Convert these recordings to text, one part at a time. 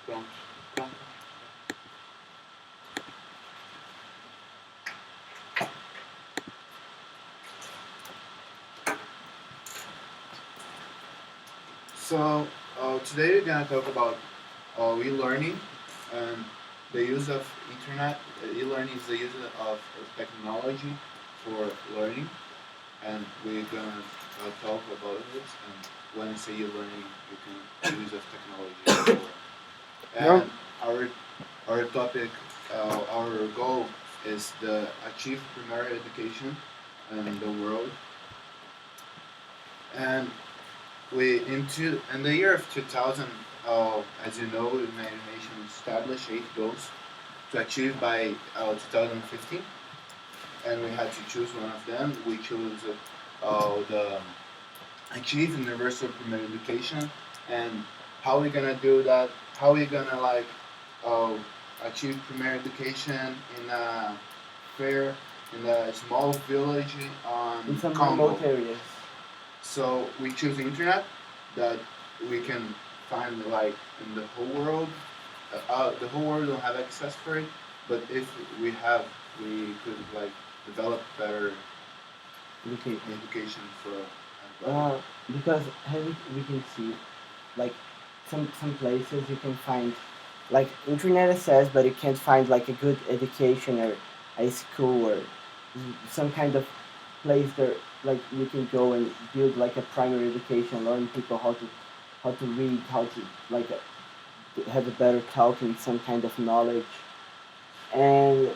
Pronto. Pronto. So today we're gonna talk about e-learning and the use of internet. E-learning is the use of technology for learning, and we're gonna talk about this. And when I say e-learning, you can use of technology for. No, And our our topic, our goal is the achieve primary education in the world. And in the year of 2000, as you know, the United Nations established 8 goals to achieve by 2015, and we had to choose one of them. We chose the achieve universal primary education, and how we gonna do that? How we gonna uh, achieve primary education in a fair in a small village in on some Congo? remote areas. So we choose internet that we can find like in the whole world. The whole world don't have access for it, but if we have, we could like develop better Education. education for everybody. Uh, because as we can see, like some places you can find like internet access, but you can't find like a good education or a school or some kind of place there like you can go and build like a primary education, learn people how to read, how to like have a better talk and some kind of knowledge. And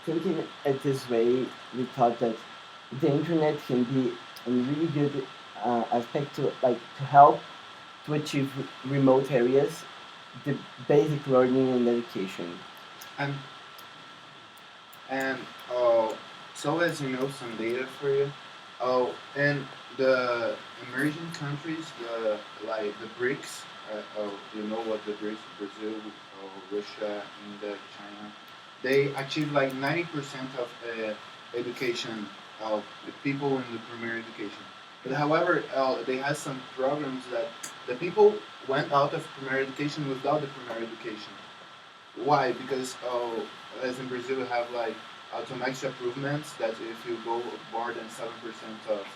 thinking it this way, we thought that the internet can be a really good aspect to like to help to achieve remote areas, the basic learning and education. And and uh, so as you know, some data for you. Oh, and the emerging countries, the like the BRICS. You know what the BRICS? Brazil, Russia, India, China. They achieve like 90% of education of the people in the primary education. But however, they had some programs that the people went out of primary education without the primary education. Why? Because as in Brazil, we have like automatic improvements that if you go more than 7% of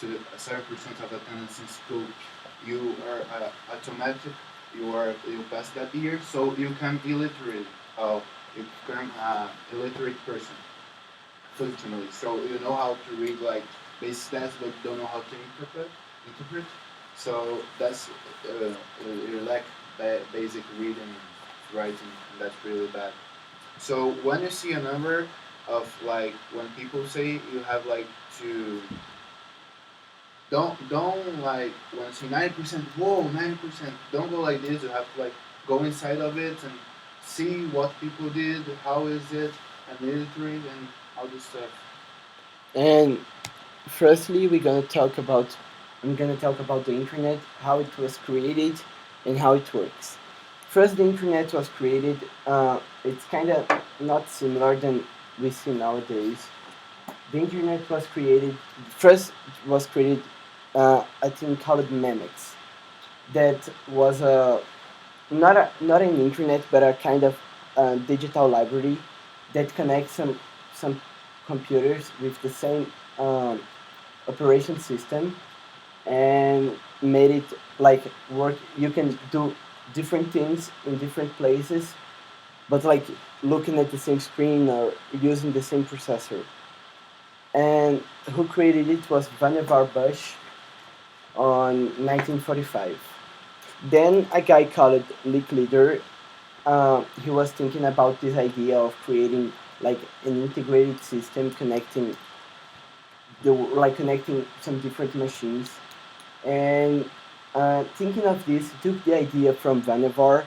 to 7% of attendance in school, you are automatic. You pass that year, so you can illiterate. You can illiterate person functionally. So you know how to read like basic stats, but don't know how to interpret. So that's you lack basic reading and writing, and that's really bad. So when you see a number of like when people say you have like to don't like when you see 90%, whoa, 90%, don't go like this. You have to like go inside of it and see what people did, how is it, and illiterate and all this stuff. And firstly, I'm gonna talk about the internet, how it was created, and how it works. First, the internet was created. It's kind of not similar than we see nowadays. The internet was created first. It was created, I think, called Memex. That was a not an internet, but a kind of digital library that connects some computers with the same operation system and made it like work. You can do different things in different places, but like looking at the same screen or using the same processor. And who created it was Vannevar Bush on 1945. Then a guy called Lick Leader, he was thinking about this idea of creating like an integrated system connecting connecting some different machines. And thinking of this, he took the idea from Vannevar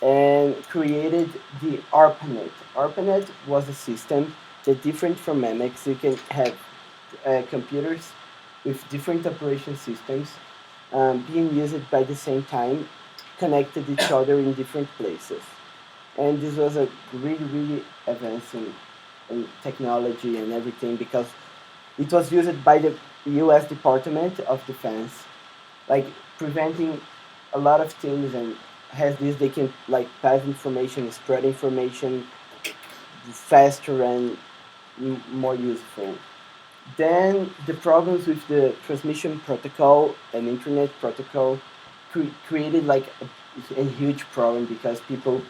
and created the ARPANET. ARPANET was a system that different from MX. You can have computers with different operation systems being used by the same time, connected each other in different places. And this was a really advance in technology and everything because it was used by the U.S. Department of Defense, like preventing a lot of things and has this, they can like pass information, spread information faster and more useful. Then the problems with the transmission protocol and internet protocol created like a huge problem because people,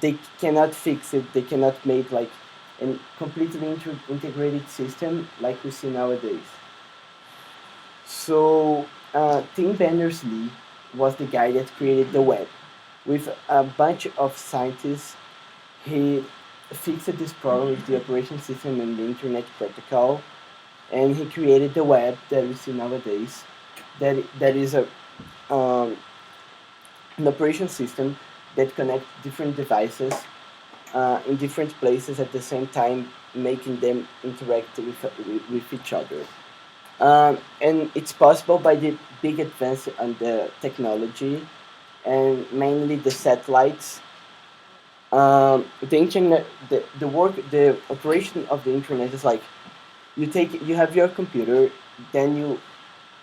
they cannot fix it. They cannot make like a completely integrated system like we see nowadays. So Tim Berners-Lee was the guy that created the web. With a bunch of scientists, he fixed this problem with the operation system and the internet protocol, and he created the web that we see nowadays. That is um, an operation system that connects different devices in different places at the same time, making them interact with each other. And it's possible by the big advance on the technology and mainly the satellites. The internet, the work, the operation of the internet is like you have your computer, then you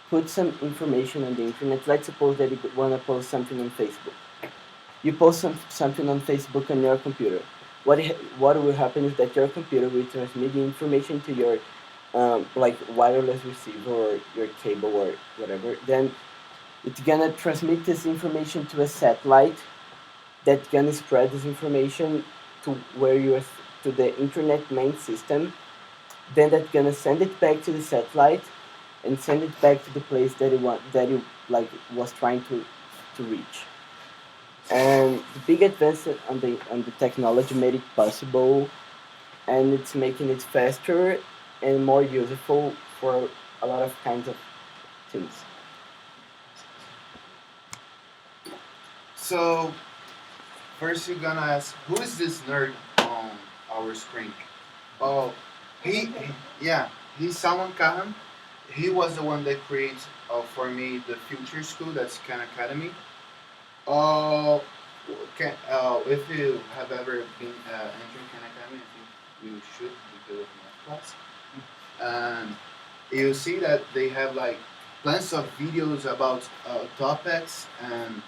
put some information on the internet. Let's suppose that you want to post something on Facebook. You post something on Facebook on your computer. What will happen is that your computer will transmit the information to your like wireless receiver or your cable or whatever. Then it's gonna transmit this information to a satellite that's gonna spread this information to where you are, to the internet main system. Then that's gonna send it back to the satellite and send it back to the place that you like was trying to reach. And the big advance on the technology made it possible, and it's making it faster and more useful for a lot of kinds of things. So first you're gonna ask, who is this nerd on our screen? Oh, yeah, he's Salman Khan. He was the one that created for me the Future School, that's Khan Academy. Uh, if you have ever been entering Khan Academy, I think you should because of math class. And you see that they have like tons of videos about topics and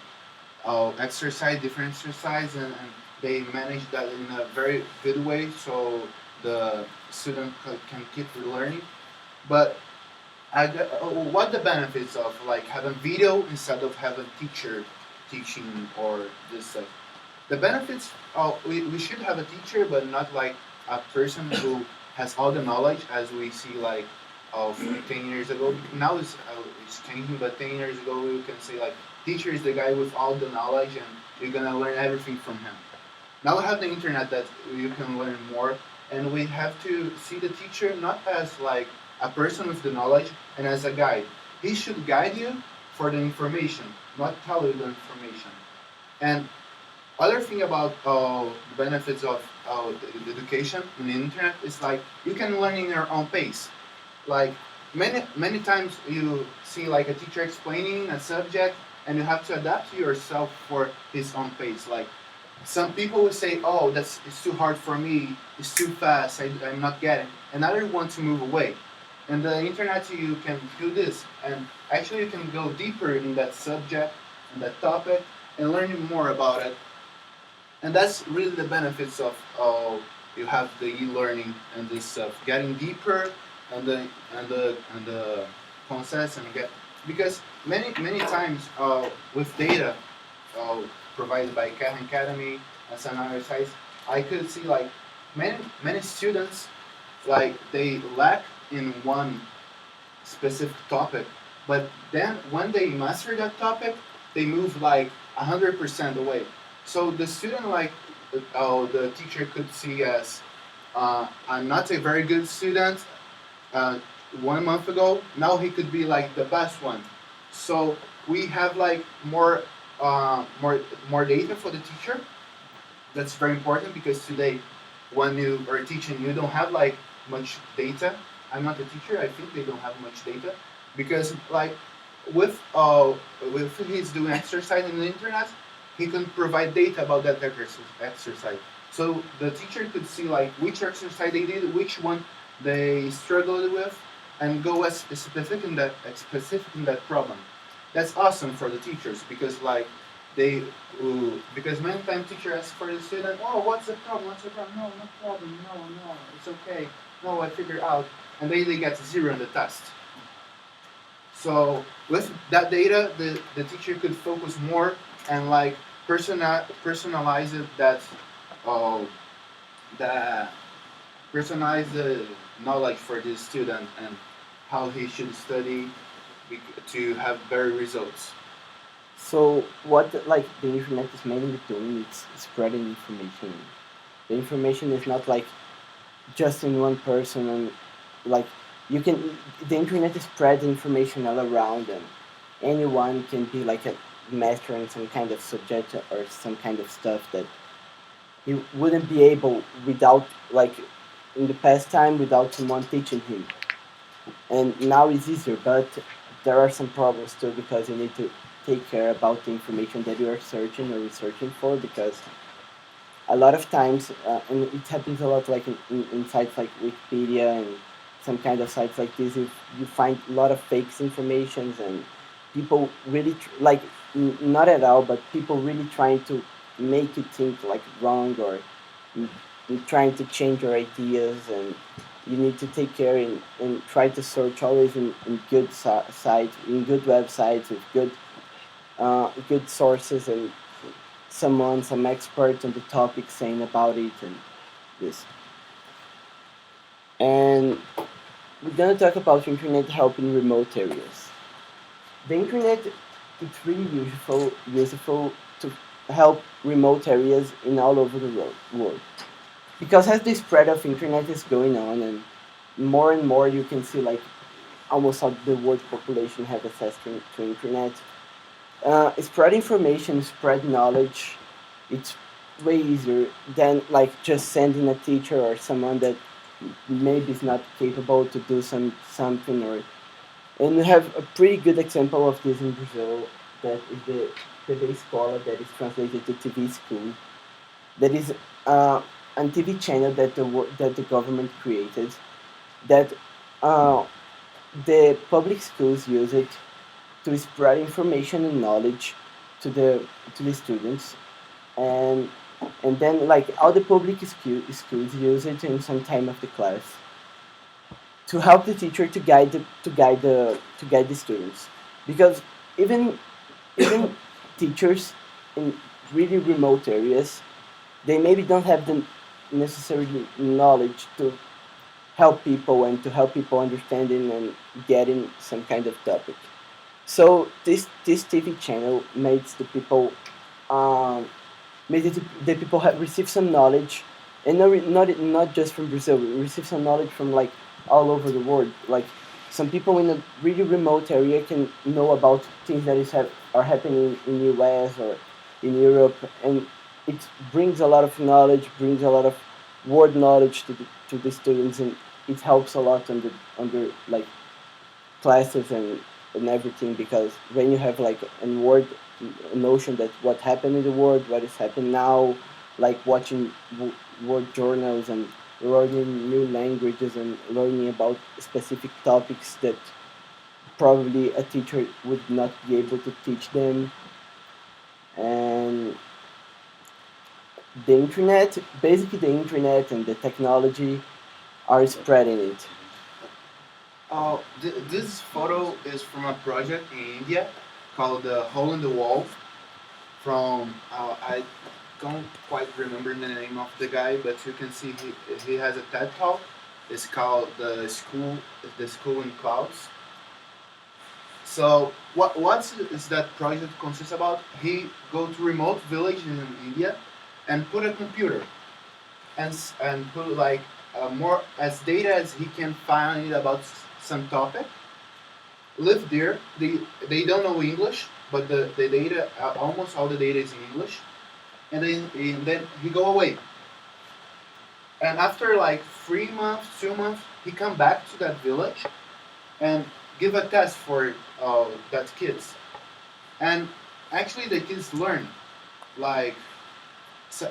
exercise, different exercise, and they manage that in a very good way so the student can keep learning. But what the benefits of like having video instead of having teacher teaching or this stuff? The benefits, we should have a teacher, but not like a person who has all the knowledge as we see like of 10 years ago. Now it's changing, but 10 years ago we can say like teacher is the guy with all the knowledge and you're gonna learn everything from him. Now we have the internet that you can learn more, and we have to see the teacher not as like a person with the knowledge and as a guide. He should guide you for the information, not tell you the information. And other thing about the benefits of the education in the internet is like you can learn in your own pace. Like many times you see like a teacher explaining a subject and you have to adapt to yourself for his own pace. Like some people will say, "Oh, that's it's too hard for me. It's too fast. I'm not getting." And others want to move away. And the internet, you can do this, and actually you can go deeper in that subject, in that topic, and learn more about it. And that's really the benefits of you have the e-learning and this stuff, getting deeper and the concepts and get because many times with data uh, provided by Khan Academy and some other sites, I could see like many students like they lack in one specific topic, but then when they master that topic, they move like 100% away. So the student like the teacher could see as I'm not a very good student. Uh, 1 month ago, now he could be like the best one. So we have like more data for the teacher. That's very important because today, when you are teaching, you don't have like much data. I'm not a teacher. I think they don't have much data because like with with he's doing exercise in the internet, he can provide data about that exercise. So the teacher could see like which exercise they did, which one they struggled with, and go as specific in that problem. That's awesome for the teachers because like they because many times teacher asks for the student, oh, what's the problem? What's the problem? No, no problem. No, no, it's okay. No, I figured out, and they get zero in the test. So with that data, the teacher could focus more and like personalize it. That uh, the personalize the knowledge for the student and how he should study to have better results. So what like the internet is mainly doing, it's spreading information. The information is not like just in one person, and like you can the internet is spread information all around, and anyone can be like a master in some kind of subject or some kind of stuff that he wouldn't be able without like in the past time without someone teaching him. And now it's easier, but there are some problems too because you need to take care about the information that you are searching or researching for, because a lot of times, and it happens a lot like in sites like Wikipedia and some kind of sites like this, if you find a lot of fakes informations and people really like not at all, but people really trying to make you think like wrong, or mm, trying to change your ideas. And you need to take care and try to search always in good sites, in good websites with good sources, and some expert on the topic saying about it and this. And we're gonna talk about internet help in remote areas. The internet, it's really useful to help remote areas in all over the world, because as the spread of internet is going on, and more you can see like almost all the world population have access to internet. Spread information, spread knowledge, it's way easier than like just sending a teacher or someone that maybe is not capable to do something. Or and we have a pretty good example of this in Brazil, that is the TV Escola, that is translated to TV school. That is a TV channel that that the government created, that uh, the public schools use it to spread information and knowledge to the students. And and then like all the public schools use it in some time of the class to help the teacher to guide the students, because even even teachers in really remote areas, they maybe don't have the necessary knowledge to help people understanding and getting some kind of topic. So this TV channel makes the people made it the people have received some knowledge, and not just from Brazil, receive some knowledge from like all over the world. Like some people in a really remote area can know about things that are happening in US or in Europe, and it brings a lot of knowledge, brings a lot of word knowledge to the students, and it helps a lot on the like classes and everything, because when you have like a word a notion that what happened in the world, what is happening now, like watching world journals and learning new languages and learning about specific topics that probably a teacher would not be able to teach them. And the internet, basically the internet and the technology are spreading it. This photo is from a project in India called the Hole in the Wall. From I don't quite remember the name of the guy, but you can see he has a TED talk. It's called the school in clouds. So what is that project consists about? He go to remote villages in India and put a computer and put like more as data as he can find about some topic. Live there. They don't know English, but the data almost all the data is in English. And then he go away. And after like 3 months, 2 months, he come back to that village and give a test for that kids. And actually, the kids learn like so,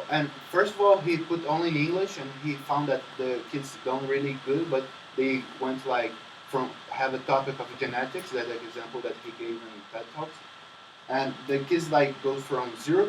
and first of all, he put only in English, and he found that the kids don't really good, but they went like from have a topic of genetics, that example that he gave in TED Talks, and the kids like goes from zero